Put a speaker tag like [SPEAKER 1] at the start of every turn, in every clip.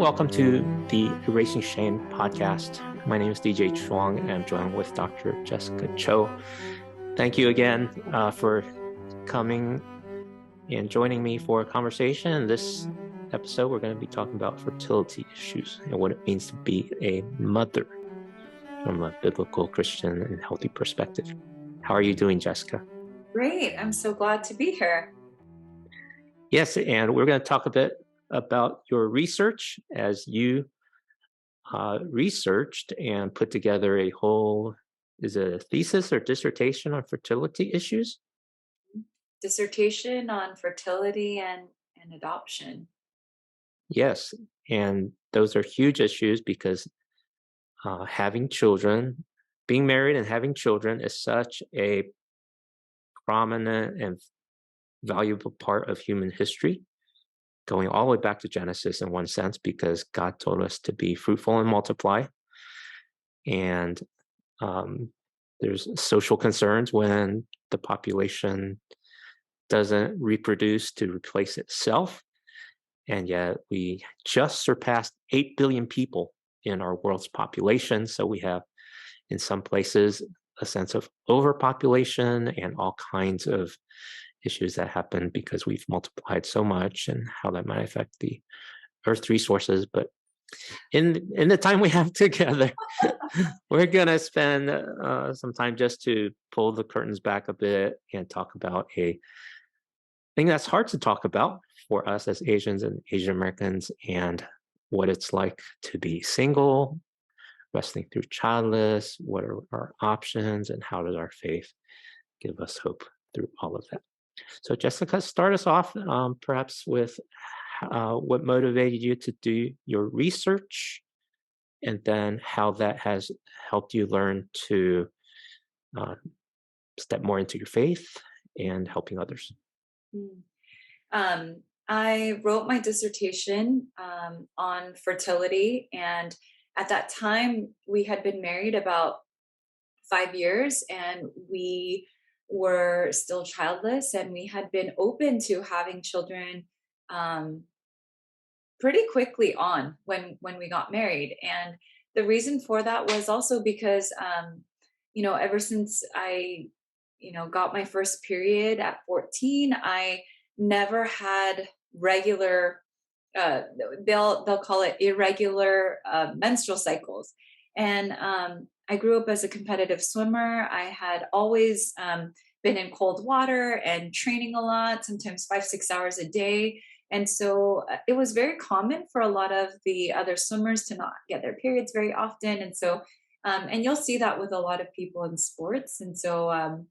[SPEAKER 1] welcome to the Erasing Shame podcast. My name is DJ Chuang, and I'm joined with Dr. Jessica Cho. Thank you again for coming and joining me for a conversation. In this episode, we're going to be talking about fertility issues and what it means to be a mother from a biblical, Christian, and healthy perspective. How are you doing, Jessica?
[SPEAKER 2] Great. I'm so glad to be here.
[SPEAKER 1] Yes, and we're going to talk a bit about your research as you researched and put together a whole, is it a thesis or dissertation on fertility issues?
[SPEAKER 2] Dissertation on fertility and adoption.
[SPEAKER 1] Yes, and those are huge issues because having children, being married and having children is such a prominent and valuable part of human history, going all the way back to Genesis in one sense, because God told us to be fruitful and multiply. And there's social concerns when the population doesn't reproduce to replace itself. And yet we just surpassed 8 billion people in our world's population. So we have, in some places, a sense of overpopulation and all kinds of issues that happen because we've multiplied so much, and how that might affect the Earth's resources. But in the time we have together, we're going to spend some time just to pull the curtains back a bit and talk about a thing that's hard to talk about for us as Asians and Asian Americans, and what it's like to be single, wrestling through childless, what are our options, and how does our faith give us hope through all of that. So Jessica, start us off perhaps with what motivated you to do your research, and then how that has helped you learn to step more into your faith and helping others.
[SPEAKER 2] I wrote my dissertation on fertility, and at that time we had been married about 5 years, and we were still childless, and we had been open to having children pretty quickly on when we got married. And the reason for that was also because ever since I got my first period at 14, I never had regular they'll call it irregular menstrual cycles. And I grew up as a competitive swimmer. I had always been in cold water and training a lot, sometimes 5-6 hours a day. And so it was very common for a lot of the other swimmers to not get their periods very often. And so, and you'll see that with a lot of people in sports. And so,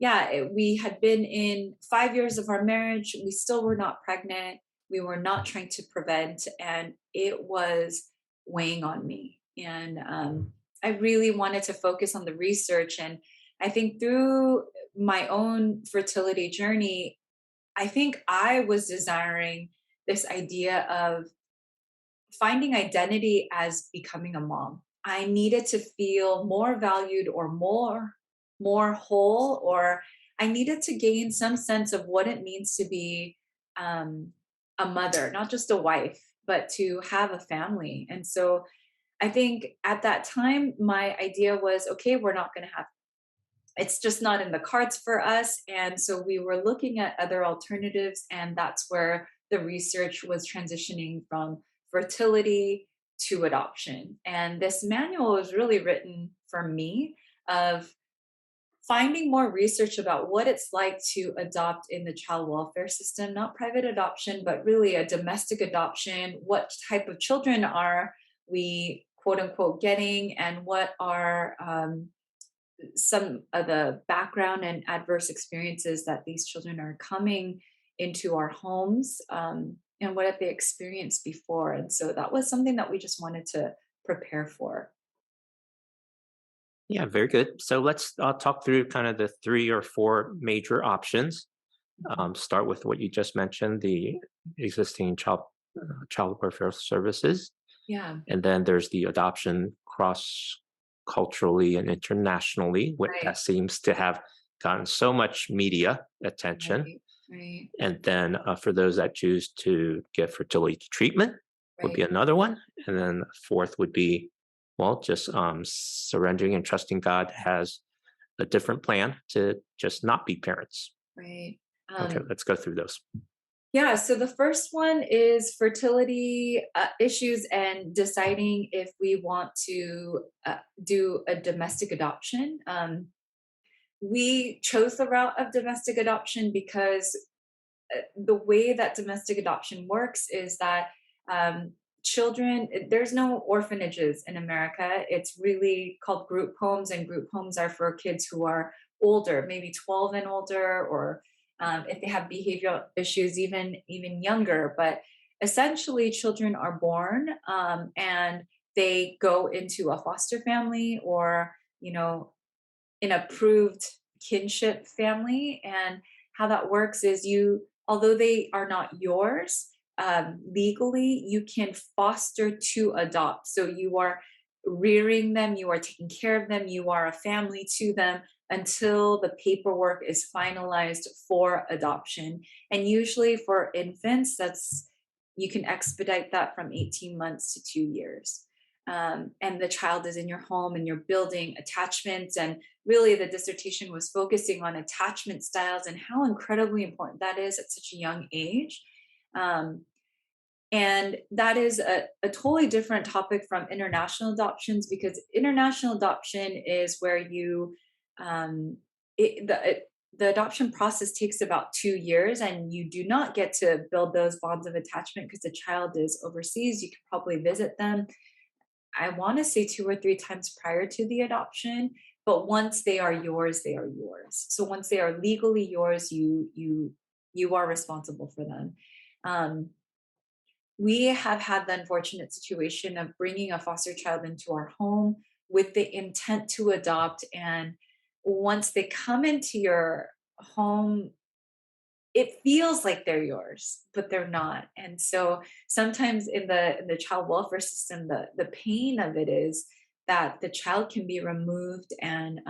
[SPEAKER 2] we had been in 5 years of our marriage. We still were not pregnant. We were not trying to prevent, and it was weighing on me. And I really wanted to focus on the research. And I think through my own fertility journey, I think I was desiring this idea of finding identity as becoming a mom. I needed to feel more valued, or more whole, or I needed to gain some sense of what it means to be a mother, not just a wife, but to have a family. And so I think at that time, my idea was, okay, we're not going to have, it's just not in the cards for us. And so we were looking at other alternatives, and that's where the research was transitioning from fertility to adoption. And this manual was really written for me of finding more research about what it's like to adopt in the child welfare system, not private adoption, but really a domestic adoption. What type of children are we, quote unquote, getting, and what are some of the background and adverse experiences that these children are coming into our homes, and what have they experienced before. And so that was something that we just wanted to prepare for.
[SPEAKER 1] Yeah, very good. So let's talk through kind of the 3 or 4 major options. Start with what you just mentioned, the existing child welfare services.
[SPEAKER 2] Yeah.
[SPEAKER 1] And then there's the adoption cross-culturally and internationally,
[SPEAKER 2] Right.
[SPEAKER 1] that seems to have gotten so much media attention.
[SPEAKER 2] Right.
[SPEAKER 1] And then for those that choose to get fertility treatment, would be
[SPEAKER 2] Right.
[SPEAKER 1] another one, and then fourth would be, well, just surrendering and trusting God has a different plan to just not be parents.
[SPEAKER 2] Right.
[SPEAKER 1] Okay,
[SPEAKER 2] Um,
[SPEAKER 1] let's go through those.
[SPEAKER 2] yeah. So the first one is fertility issues and deciding if we want to do a domestic adoption. We chose the route of domestic adoption because the way that domestic adoption works is that um, children, there's no orphanages in America. It's really called group homes, and group homes are for kids who are older, maybe 12 and older, or if they have behavioral issues, even younger. But essentially, children are born and they go into a foster family or an approved kinship family. And how that works is although they are not yours, legally, you can foster to adopt. So you are rearing them, you are taking care of them, you are a family to them until the paperwork is finalized for adoption. And usually for infants, you can expedite that from 18 months to 2 years. And the child is in your home and you're building attachments. And really, the dissertation was focusing on attachment styles and how incredibly important that is at such a young age. Um, and that is a totally different topic from international adoptions, because international adoption is where um, the adoption process takes about 2 years, and you do not get to build those bonds of attachment because the child is overseas. You can probably visit them, I want to say 2 or 3 times prior to the adoption, but once they are yours, they are yours. So once they are legally yours, you are responsible for them. Um, we have had the unfortunate situation of bringing a foster child into our home with the intent to adopt, and once they come into your home, it feels like they're yours, but they're not. And so sometimes in the child welfare system, the pain of it is that the child can be removed and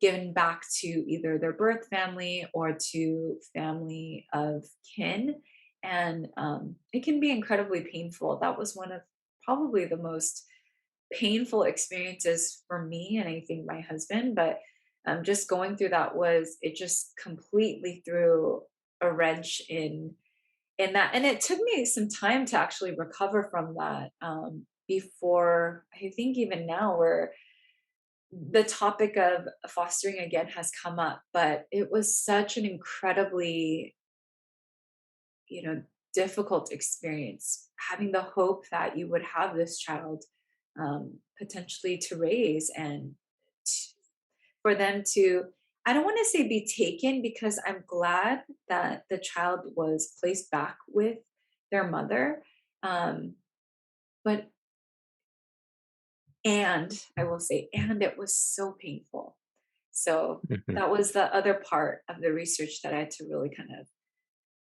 [SPEAKER 2] given back to either their birth family or to family of kin. And it can be incredibly painful. That was one of probably the most painful experiences for me and I think my husband. But just going through that, was it just completely threw a wrench in that. And it took me some time to actually recover from that, before I think even now where the topic of fostering again has come up. But it was such an incredibly, you know difficult experience, having the hope that you would have this child potentially to raise, and for them to, I don't want to say be taken, because I'm glad that the child was placed back with their mother. Um, but, and I will say, and it was so painful. So
[SPEAKER 1] Mhm,
[SPEAKER 2] that was the other part of the research that I had to really kind of,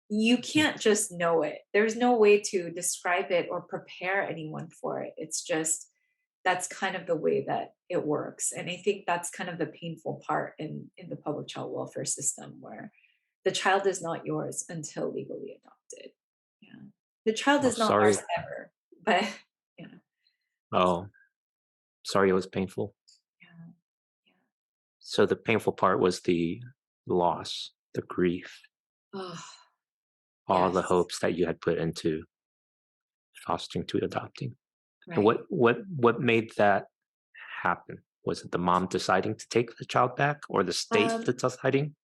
[SPEAKER 2] you can't just know it. There's no way to describe it or prepare anyone for it. It's just, that's kind of the way that it works. And I think that's kind of the painful part in the public child welfare system, where the child is not yours until legally adopted. Yeah. The child
[SPEAKER 1] well,
[SPEAKER 2] is not ours
[SPEAKER 1] sorry.
[SPEAKER 2] ever. But yeah.
[SPEAKER 1] Oh, sorry, it was painful.
[SPEAKER 2] Yeah. Yeah.
[SPEAKER 1] So the painful part was the loss, the grief,
[SPEAKER 2] Oh,
[SPEAKER 1] all the
[SPEAKER 2] yes.
[SPEAKER 1] hopes that you had put into fostering to adopting. And
[SPEAKER 2] Right.
[SPEAKER 1] what made that happen? Was it the mom deciding to take the child back, or the state
[SPEAKER 2] Um,
[SPEAKER 1] that's deciding?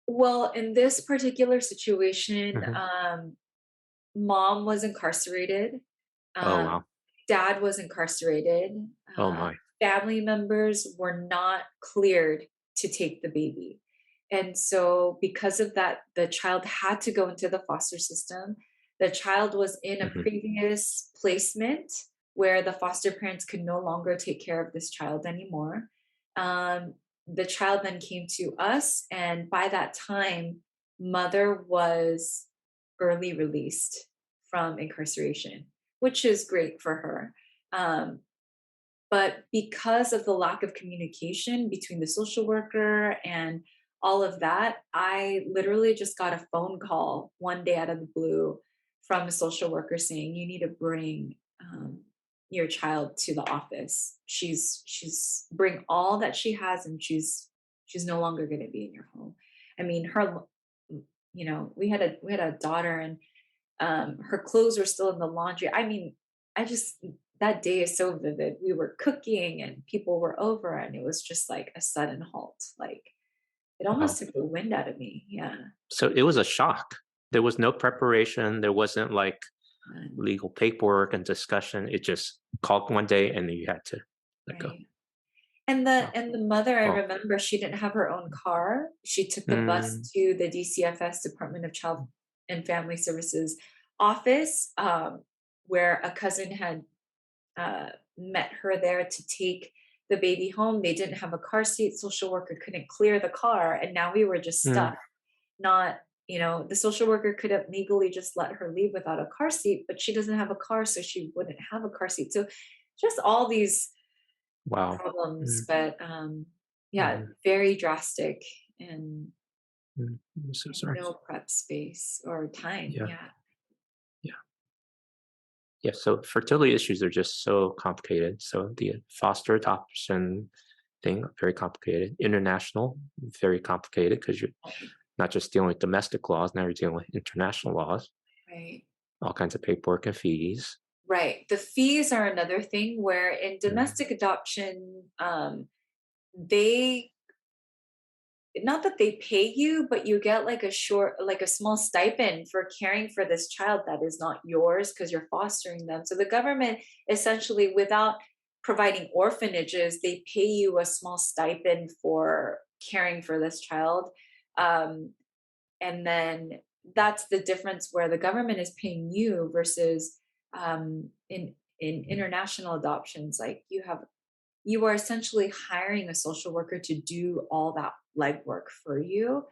[SPEAKER 2] well, in this particular situation,
[SPEAKER 1] Mhm.
[SPEAKER 2] mom was incarcerated.
[SPEAKER 1] Oh,
[SPEAKER 2] Um,
[SPEAKER 1] wow.
[SPEAKER 2] dad was incarcerated.
[SPEAKER 1] Oh,
[SPEAKER 2] Uh,
[SPEAKER 1] my.
[SPEAKER 2] family members were not cleared to take the baby. And so, because of that, the child had to go into the foster system. The child was in a
[SPEAKER 1] Mhm,
[SPEAKER 2] previous placement where the foster parents could no longer take care of this child anymore. Um, the child then came to us, and by that time, mother was early released from incarceration, which is great for her. Um, but because of the lack of communication between the social worker and all of that, I literally just got a phone call one day out of the blue from a social worker saying you need to bring your child to the office. She's bring all that she has, and she's no longer going to be in your home. I mean, we had a daughter, and her clothes were still in the laundry. I mean, I just that day is so vivid. We were cooking and people were over, and it was just like a sudden halt. Like it almost
[SPEAKER 1] Wow.
[SPEAKER 2] took the wind out of me. Yeah.
[SPEAKER 1] So it was a shock. There was no preparation. There wasn't like
[SPEAKER 2] And,
[SPEAKER 1] legal paperwork and discussion. It just called one day and then you had to let go.
[SPEAKER 2] right. And the
[SPEAKER 1] Wow.
[SPEAKER 2] and the mother, I
[SPEAKER 1] Oh.
[SPEAKER 2] remember she didn't have her own car. She took the bus
[SPEAKER 1] Mm,
[SPEAKER 2] to the DCFS, Department of Child and Family Services office, where a cousin had met her there to take the baby home. They didn't have a car seat. Social worker couldn't clear the car, and now we were just
[SPEAKER 1] mm,
[SPEAKER 2] stuck. Not, the social worker could have legally just let her leave without a car seat, but she doesn't have a car, so she wouldn't have a car seat. So just all these
[SPEAKER 1] wow.
[SPEAKER 2] problems,
[SPEAKER 1] Mm,
[SPEAKER 2] but yeah,
[SPEAKER 1] mm,
[SPEAKER 2] very drastic, and
[SPEAKER 1] I'm so
[SPEAKER 2] and
[SPEAKER 1] sorry.
[SPEAKER 2] no prep space or time.
[SPEAKER 1] Yeah.
[SPEAKER 2] Yeah.
[SPEAKER 1] Yeah. Yeah. So fertility issues are just so complicated. So the foster adoption thing, very complicated. International, very complicated because you're
[SPEAKER 2] Right.
[SPEAKER 1] not just dealing with domestic laws, now you're dealing with international laws,
[SPEAKER 2] Right.
[SPEAKER 1] all kinds of paperwork and fees.
[SPEAKER 2] Right. The fees are another thing where in
[SPEAKER 1] Mm,
[SPEAKER 2] domestic adoption, they not that they pay you, but you get like a small stipend for caring for this child that is not yours because you're fostering them. So the government essentially, without providing orphanages, they pay you a small stipend for caring for this child. Um, and then that's the difference where the government is paying you versus in international adoptions, like you are essentially hiring a social worker to do all that legwork for you.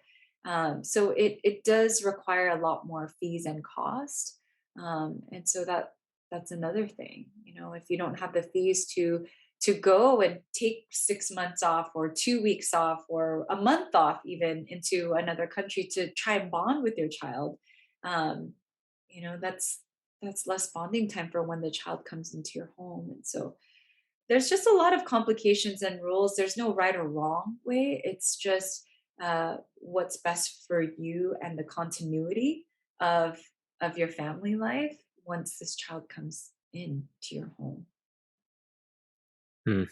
[SPEAKER 2] So it does require a lot more fees and cost. And so that's another thing. If you don't have the fees to go and take 6 months off or 2 weeks off or a month off even into another country to try and bond with your child, um, that's less bonding time for when the child comes into your home. And so there's just a lot of complications and rules. There's no right or wrong way. It's just what's best for you and the continuity of of your family life once this child comes into your home.
[SPEAKER 1] mm.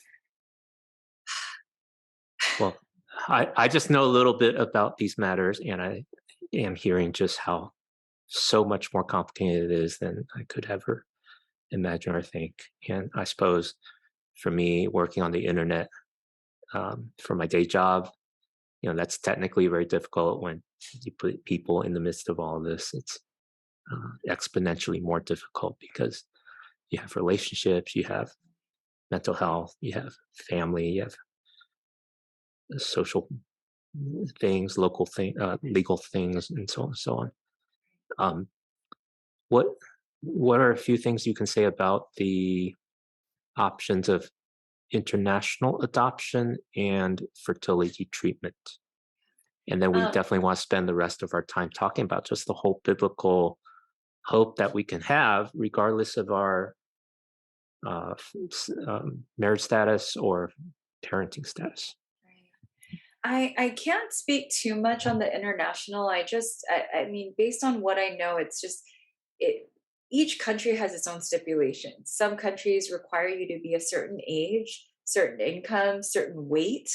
[SPEAKER 1] Well, I just know a little bit about these matters, and I am hearing just how so much more complicated it is than I could ever imagine or think. And I suppose for me, working on the internet for my day job, that's technically very difficult when you put people in the midst of all of this. It's exponentially more difficult because you have relationships, you have mental health, you have family, you have social things, legal things, and so on and so on. Um, what what are a few things you can say about the options of international adoption and fertility treatment? And then we
[SPEAKER 2] Um,
[SPEAKER 1] definitely want to spend the rest of our time talking about just the whole biblical hope that we can have, regardless of our marriage status or parenting status.
[SPEAKER 2] right. I can't speak too much on the international. I mean, based on what I know, it's just it each country has its own stipulations. Some countries require you to be a certain age, certain income, certain weight,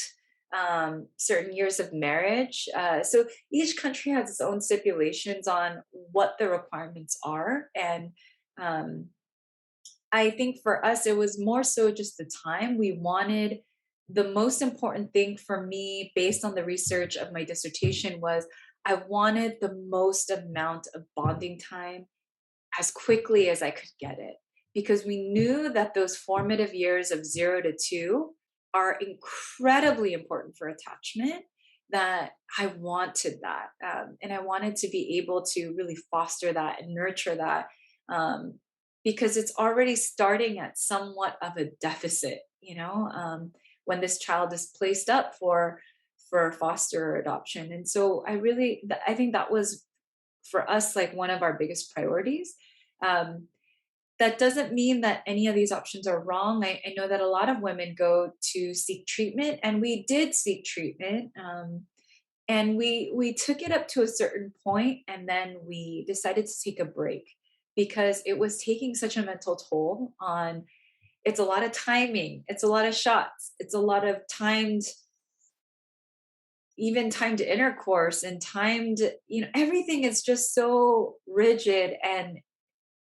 [SPEAKER 2] certain years of marriage. So each country has its own stipulations on what the requirements are. And um, I think for us, it was more so just the time. We wanted the most important thing for me, based on the research of my dissertation, was I wanted the most amount of bonding time as quickly as I could get it. Because we knew that those formative years of 0 to 2 are incredibly important for attachment. That I wanted that. And I wanted to be able to really foster that and nurture that. Um, because it's already starting at somewhat of a deficit, when this child is placed up for foster adoption. And so I think that was for us like one of our biggest priorities. Um, that doesn't mean that any of these options are wrong. I know that a lot of women go to seek treatment, and we did seek treatment. And we took it up to a certain point, and then we decided to take a break because it was taking such a mental toll on. It's a lot of timing, it's a lot of shots, it's a lot of timed, even timed intercourse and timed, everything is just so rigid, and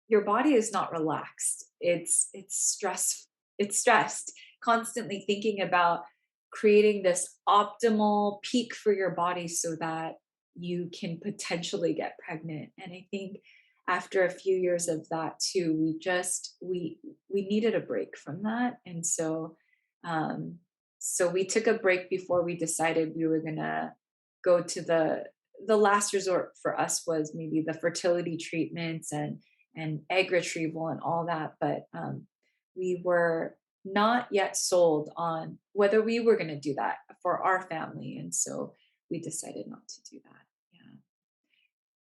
[SPEAKER 2] your body is not relaxed. It's stress, it's stressed, constantly thinking about creating this optimal peak for your body so that you can potentially get pregnant. And I think after a few years of that too, we needed a break from that. And um so we took a break before we decided we were gonna go to the last resort for us was maybe the fertility treatments and egg retrieval and all that. But we were not yet sold on whether we were going to do that for our family. And so we decided not to do that.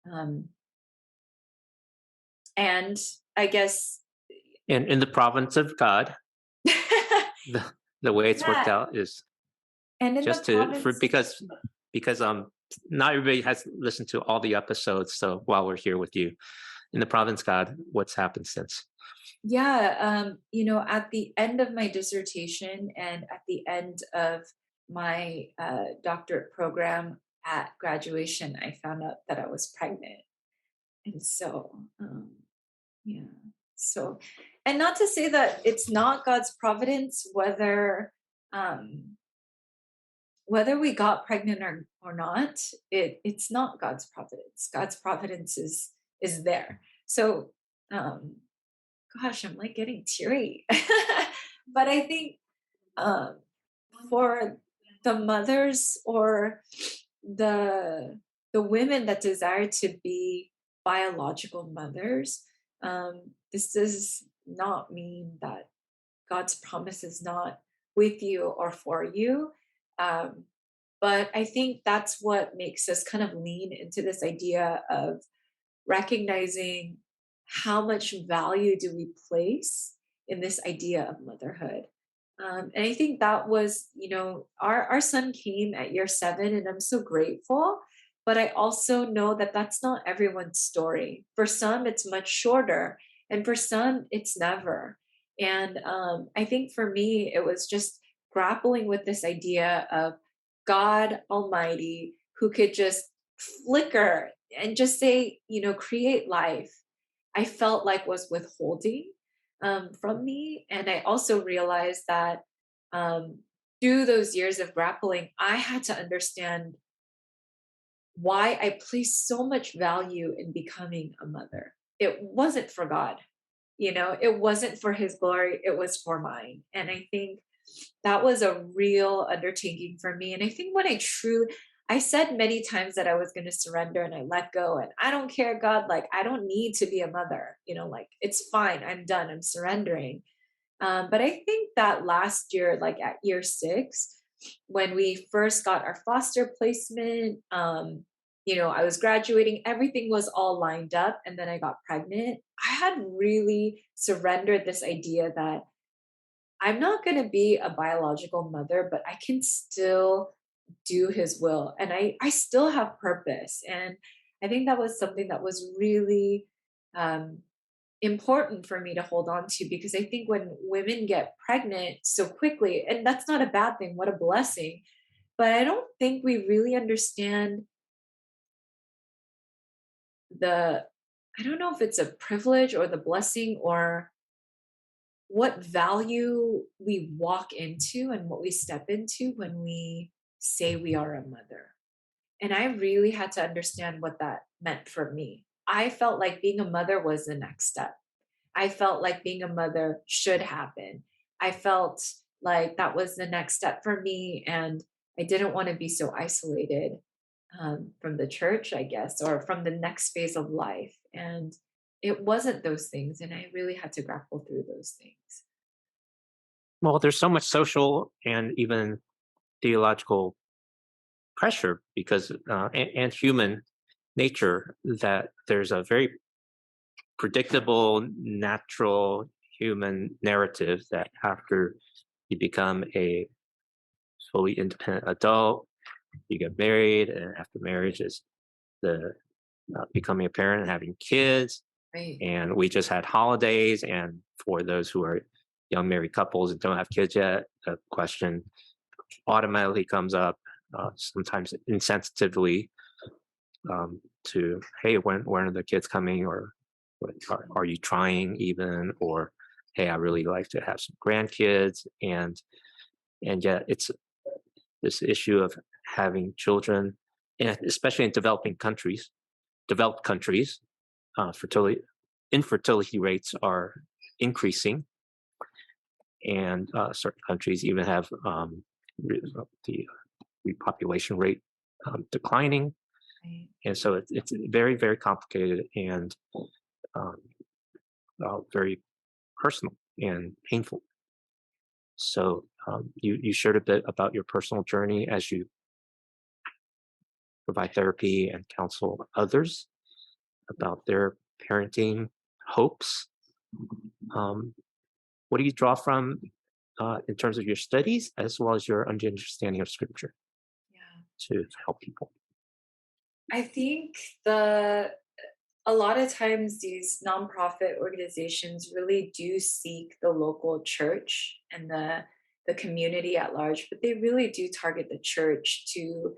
[SPEAKER 2] Yeah. And I guess,
[SPEAKER 1] And in the province of God, the the way it's worked
[SPEAKER 2] yeah.
[SPEAKER 1] out is
[SPEAKER 2] And in the
[SPEAKER 1] just to for
[SPEAKER 2] province,
[SPEAKER 1] because not everybody has listened to all the episodes. So while we're here with you in the province, God, what's happened since?
[SPEAKER 2] yeah, at the end of my dissertation and at the end of my doctorate program at graduation, I found out that I was pregnant. And so, yeah. So, and not to say that it's not God's providence um, whether we got pregnant or not. It's not God's providence. God's providence is there. So, um, gosh, I'm like getting teary. But I think um, for the mothers or the the women that desire to be biological mothers, this does not mean that God's promise is not with you or for you. Um, but I think that's what makes us kind of lean into this idea of recognizing how much value do we place in this idea of motherhood. And I think that was, our son came at year 7, and I'm so grateful. But I also know that that's not everyone's story. For some, it's much shorter, and for some, it's never. And I think for me, it was just grappling with this idea of God Almighty who could just flicker and just say, create life. I felt like was withholding from me. And I also realized that um, through those years of grappling, I had to understand why I placed so much value in becoming a mother. It wasn't for God, it wasn't for his glory, it was for mine. And I think that was a real undertaking for me. And I think when I said many times that I was going to surrender and I let go and I don't care, God, like I don't need to be a mother, like it's fine. I'm done. I'm surrendering. But I think that last year, like at year 6, when we first got our foster placement, I was graduating, everything was all lined up, and then I got pregnant. I had really surrendered this idea that I'm not going to be a biological mother, but I can still do his will. And I still have purpose. And I think that was something that was really um, important for me to hold on to, because I think when women get pregnant so quickly, and that's not a bad thing, what a blessing. But I don't think we really understand the, I don't know if it's a privilege or the blessing or what value we walk into and what we step into when we say we are a mother. And I really had to understand what that meant for me. I felt like being a mother was the next step. I felt like being a mother should happen. I felt like that was the next step for me. And I didn't want to be so isolated from the church, I guess, or from the next phase of life. And it wasn't those things. And I really had to grapple through those things.
[SPEAKER 1] Well, there's so much social and even theological pressure because and human. nature that there's a very predictable, natural human narrative that after you become a fully independent adult, you get married, and after marriage is the becoming a parent and having kids.
[SPEAKER 2] Right.
[SPEAKER 1] And we just had holidays, and for those who are young married couples and don't have kids yet, the question automatically comes up, sometimes insensitively, to, hey, when are the kids coming, or are you trying even, or hey, I really like to have some grandkids, and yet it's this issue of having children, and especially in developed countries, fertility infertility rates are increasing, and certain countries even have the repopulation rate declining,
[SPEAKER 2] Right.
[SPEAKER 1] and so it's very very complicated and um, very personal and painful. So you shared a bit about your personal journey as you provide therapy and counsel others about their parenting hopes. Um, what do you draw from in terms of your studies as well as your understanding of scripture
[SPEAKER 2] Yeah.
[SPEAKER 1] to help people?
[SPEAKER 2] I think the a lot of times these nonprofit organizations really do seek the local church and the community at large, but they really do target the church to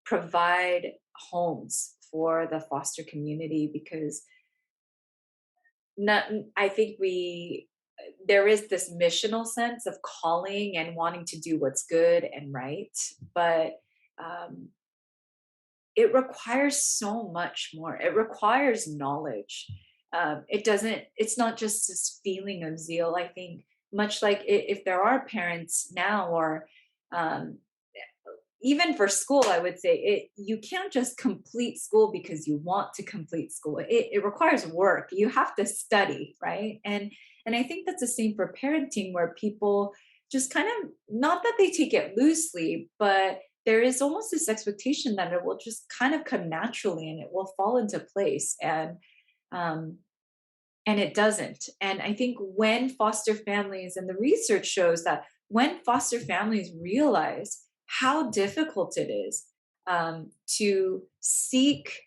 [SPEAKER 2] provide homes for the foster community because not I think we there is this missional sense of calling and wanting to do what's good and right, but um, it requires so much more. It requires knowledge. It's not just this feeling of zeal. I think much like if there are parents now or um, even for school, I would say you can't just complete school because you want to complete school. It requires work. You have to study, right? And I think that's the same for parenting, where people just kind of, not that they take it loosely, but there is almost this expectation that it will just kind of come naturally and it will fall into place. Um, and it doesn't. And I think when foster families, and the research shows that when foster families realize how difficult it is to seek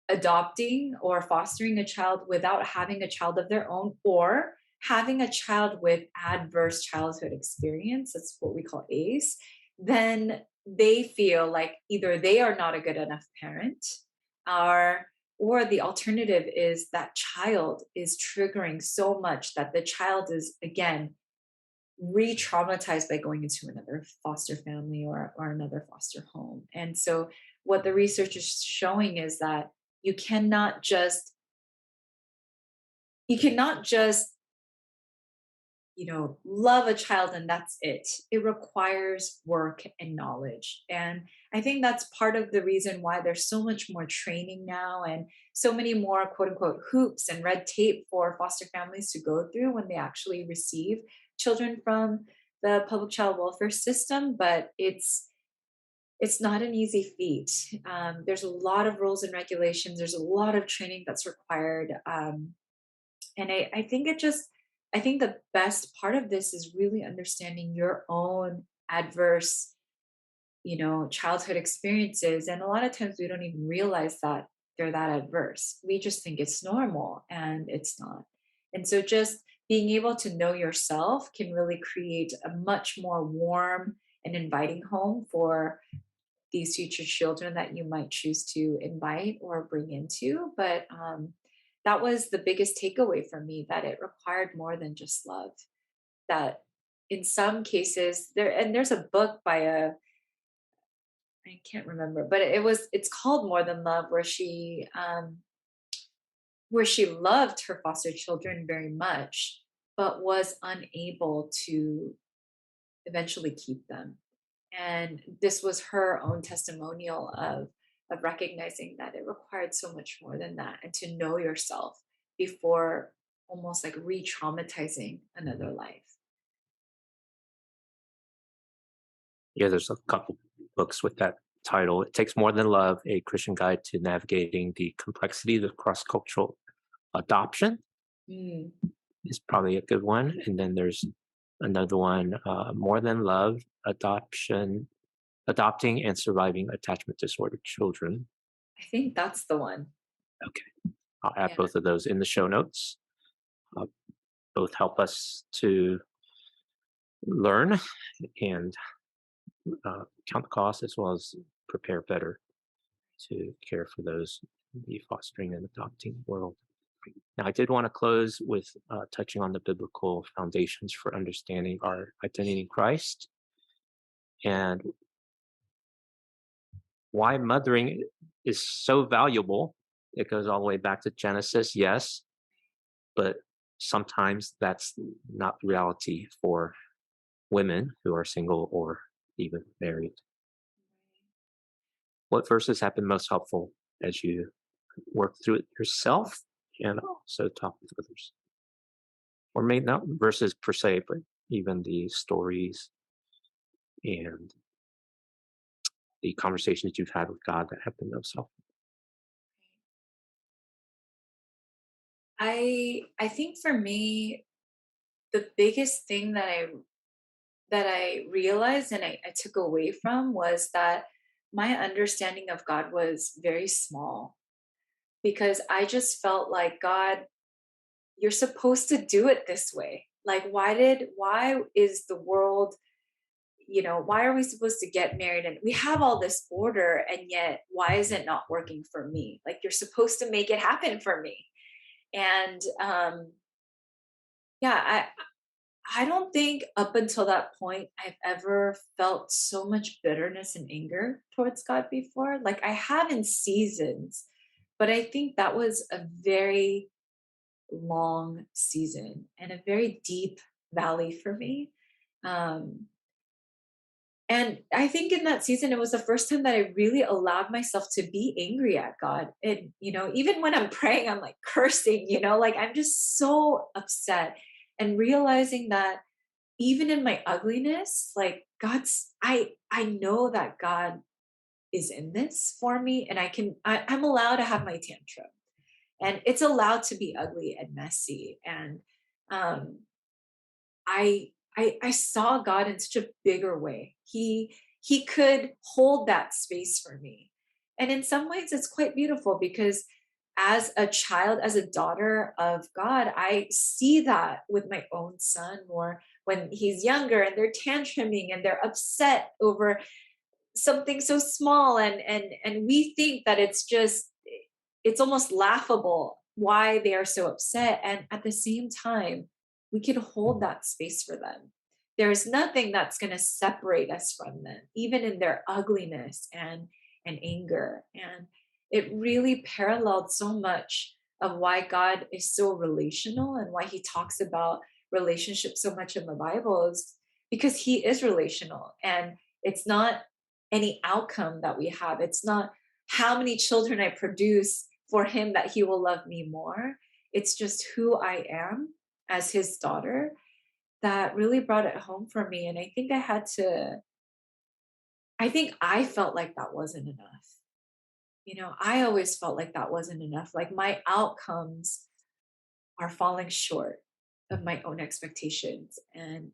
[SPEAKER 2] adopting or fostering a child without having a child of their own, or having a child with adverse childhood experience, that's what we call ACE, then they feel like either they are not a good enough parent, or the alternative is that child is triggering so much that the child is again re-traumatized by going into another foster family or another foster home. And so what the research is showing is that you cannot just you cannot just love a child and that's it. It requires work and knowledge. And I think that's part of the reason why there's so much more training now and so many more quote unquote hoops and red tape for foster families to go through when they actually receive children from the public child welfare system. But it's not an easy feat. There's a lot of rules and regulations. There's a lot of training that's required. And I think the best part of this is really understanding your own adverse, childhood experiences. And a lot of times we don't even realize that they're that adverse. We just think it's normal and it's not. And so just being able to know yourself can really create a much more warm and inviting home for these future children that you might choose to invite or bring into. But that was the biggest takeaway for me, that it required more than just love. That in some cases, there's a book by I can't remember, but it's called More Than Love, where she loved her foster children very much, but was unable to eventually keep them. And this was her own testimonial of recognizing that it required so much more than that, and to know yourself before almost like re-traumatizing another life.
[SPEAKER 1] Yeah, there's a couple books with that title. It takes more than love: a Christian guide to navigating the complexity of cross-cultural adoption
[SPEAKER 2] Mm,
[SPEAKER 1] is probably a good one. And then there's another one, more than love: adoption, adopting and surviving attachment disorder children.
[SPEAKER 2] I think that's the one.
[SPEAKER 1] Okay, I'll add
[SPEAKER 2] Yeah.
[SPEAKER 1] both of those in the show notes. Uh, Both help us to learn and count the cost, as well as prepare better to care for those in the fostering and adopting world. Now, I did want to close with touching on the biblical foundations for understanding our identity in Christ and why mothering is so valuable. It goes all the way back to Genesis, yes, but sometimes that's not reality for women who are single or even married. What verses have been most helpful as you work through it yourself and also talk with others? Or maybe not verses per se, but even the stories and the conversations you've had with God that have been most helpful.
[SPEAKER 2] I think for me, the biggest thing that I realized and I took away from was that my understanding of God was very small because I just felt like, God, you're supposed to do it this way. Like, why is the world, why are we supposed to get married and we have all this order, and yet why is it not working for me? Like, you're supposed to make it happen for me. And yeah, I don't think up until that point I've ever felt so much bitterness and anger towards God before. Like, I have in seasons, but I think that was a very long season and a very deep valley for me. Um, and I think in that season, it was the first time that I really allowed myself to be angry at God. And, even when I'm praying, I'm like cursing, like I'm just so upset and realizing that even in my ugliness, like I know that God is in this for me, and I'm allowed to have my tantrum, and it's allowed to be ugly and messy. And um I saw God in such a bigger way. He could hold that space for me. And in some ways it's quite beautiful because as a child, as a daughter of God, I see that with my own son more when he's younger and they're tantruming and they're upset over something so small, and we think that it's almost laughable why they are so upset, and at the same time we can hold that space for them. There's nothing that's going to separate us from them, even in their ugliness and anger. And it really paralleled so much of why God is so relational and why he talks about relationships so much in the Bible, is because he is relational. And it's not any outcome that we have. It's not how many children I produce for him that he will love me more. It's just who I am as his daughter that really brought it home for me. And I think I felt like that wasn't enough. I always felt like that wasn't enough. Like, my outcomes are falling short of my own expectations. And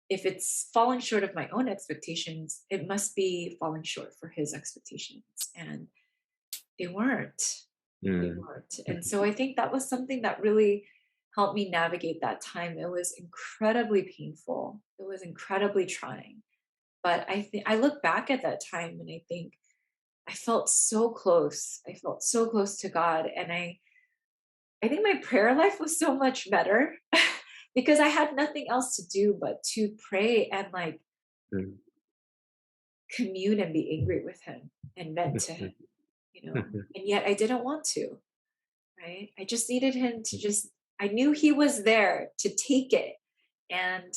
[SPEAKER 2] if it's falling short of my own expectations, it must be falling short for his expectations. And they weren't. They
[SPEAKER 1] Mm,
[SPEAKER 2] weren't. And
[SPEAKER 1] mhm,
[SPEAKER 2] so I think that was something that really helped me navigate that time. It was incredibly painful. It was incredibly trying. But I look back at that time and I think I felt so close. I felt so close to God. And I think my prayer life was so much better because I had nothing else to do but to pray and like
[SPEAKER 1] mm,
[SPEAKER 2] commune and be angry with him and vent to him,
[SPEAKER 1] mhm,
[SPEAKER 2] you know.
[SPEAKER 1] mhm,
[SPEAKER 2] And yet I didn't want to, right? I just needed him to I knew he was there to take it. And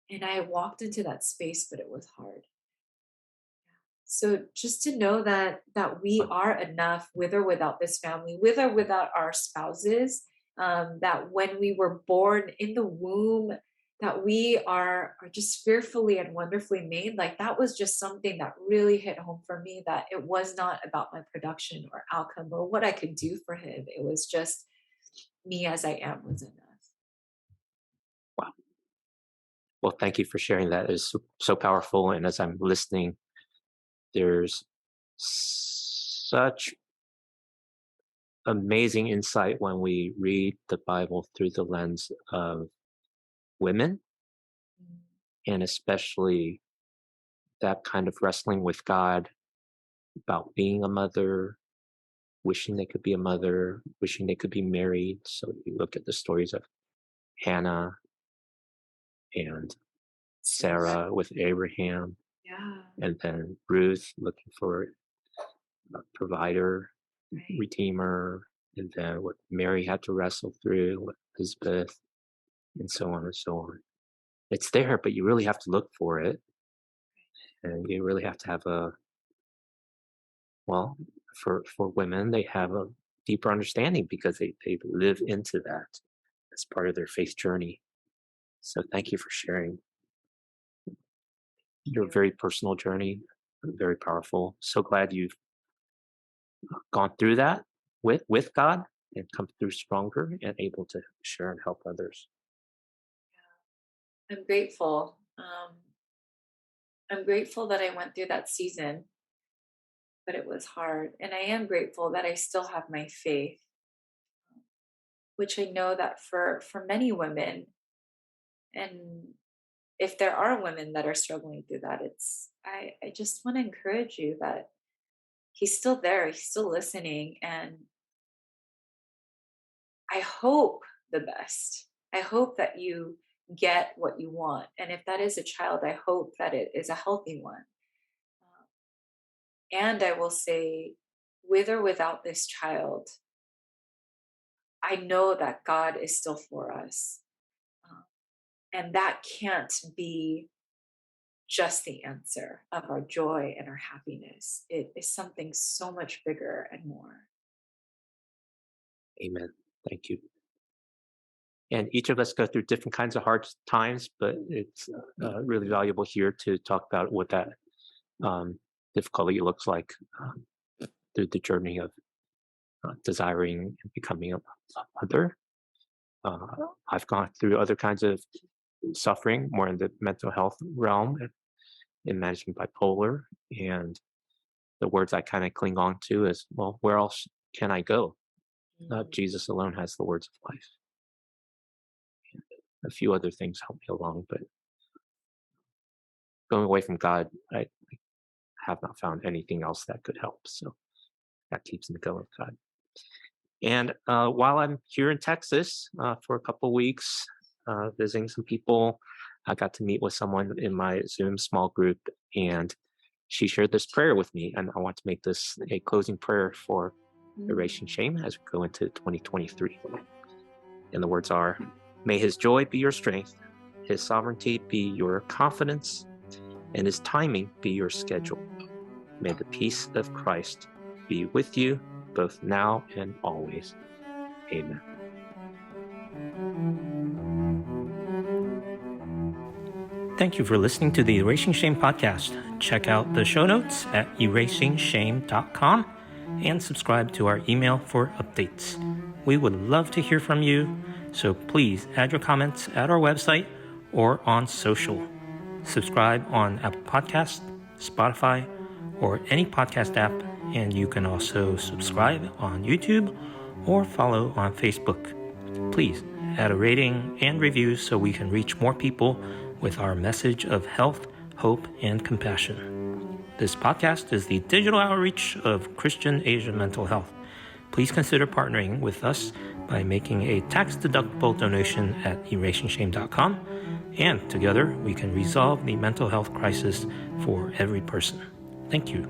[SPEAKER 2] and I walked into that space, but it was hard. So just to know that we are enough with or without this family, with or without our spouses, that when we were born in the womb, that we are just fearfully and wonderfully made. Like that was just something that really hit home for me, that it was not about my production or outcome or what I could do for him. It was just me as I am was enough.
[SPEAKER 1] Wow. Well, thank you for sharing that. It's so powerful. And as I'm listening, there's such amazing insight when we read the Bible through the lens of women,
[SPEAKER 2] Mm.
[SPEAKER 1] and especially that kind of wrestling with God about being a mother, wishing they could be a mother, wishing they could be married. So you look at the stories of Hannah and
[SPEAKER 2] So good.
[SPEAKER 1] Sarah with Abraham,
[SPEAKER 2] Yeah,
[SPEAKER 1] and then Ruth looking for a provider,
[SPEAKER 2] right.
[SPEAKER 1] redeemer, and then what Mary had to wrestle through with Elizabeth, and so on and so on. It's there, but you really have to look for it, and you really have to have a well, for women, they have a deeper understanding because they live into that as part of their faith journey. So thank you for sharing your
[SPEAKER 2] You.
[SPEAKER 1] very personal journey, very powerful. So glad you've gone through that with God and come through stronger and able to share and help others.
[SPEAKER 2] I'm grateful. I'm grateful that I went through that season, but it was hard. And I am grateful that I still have my faith, which I know that for many women, and if there are women that are struggling through that, I just want to encourage you that he's still there, he's still listening, and I hope the best. I hope that you get what you want. And if that is a child, I hope that it is a healthy one. Um, And I will say, with or without this child, I know that God is still for us. Uh, And that can't be just the answer of our joy and our happiness. It is something so much bigger and more.
[SPEAKER 1] Amen. Thank you. And each of us go through different kinds of hard times, but it's really valuable here to talk about what that um, difficulty looks like through the journey of desiring and becoming a mother. Uh, I've gone through other kinds of suffering, more in the mental health realm, in managing bipolar. And the words I kind of cling on to is, well, where else can I go?
[SPEAKER 2] Mm.
[SPEAKER 1] Jesus alone has the words of life. A few other things help me along, but going away from God, I have not found anything else that could help. So that keeps me going with God. And while I'm here in Texas for a couple of weeks, visiting some people, I got to meet with someone in my Zoom small group, and she shared this prayer with me. And I want to make this a closing prayer for erasing
[SPEAKER 2] Mm.
[SPEAKER 1] shame as we go into 2023. And the words are, may his joy be your strength, his sovereignty be your confidence, and his timing be your schedule. May the peace of Christ be with you both now and always. Amen. Thank you for listening to the Erasing Shame podcast. Check out the show notes at erasingshame.com and subscribe to our email for updates. We would love to hear from you, so please add your comments at our website or on social. Subscribe on Apple Podcasts, Spotify, or any podcast app, and you can also subscribe on YouTube or follow on Facebook. Please add a rating and review so we can reach more people with our message of health, hope, and compassion. This podcast is the digital outreach of Christian Asian mental health. Please consider partnering with us by making a tax-deductible donation at erasingshame.com, and together we can resolve the mental health crisis for every person. Thank you.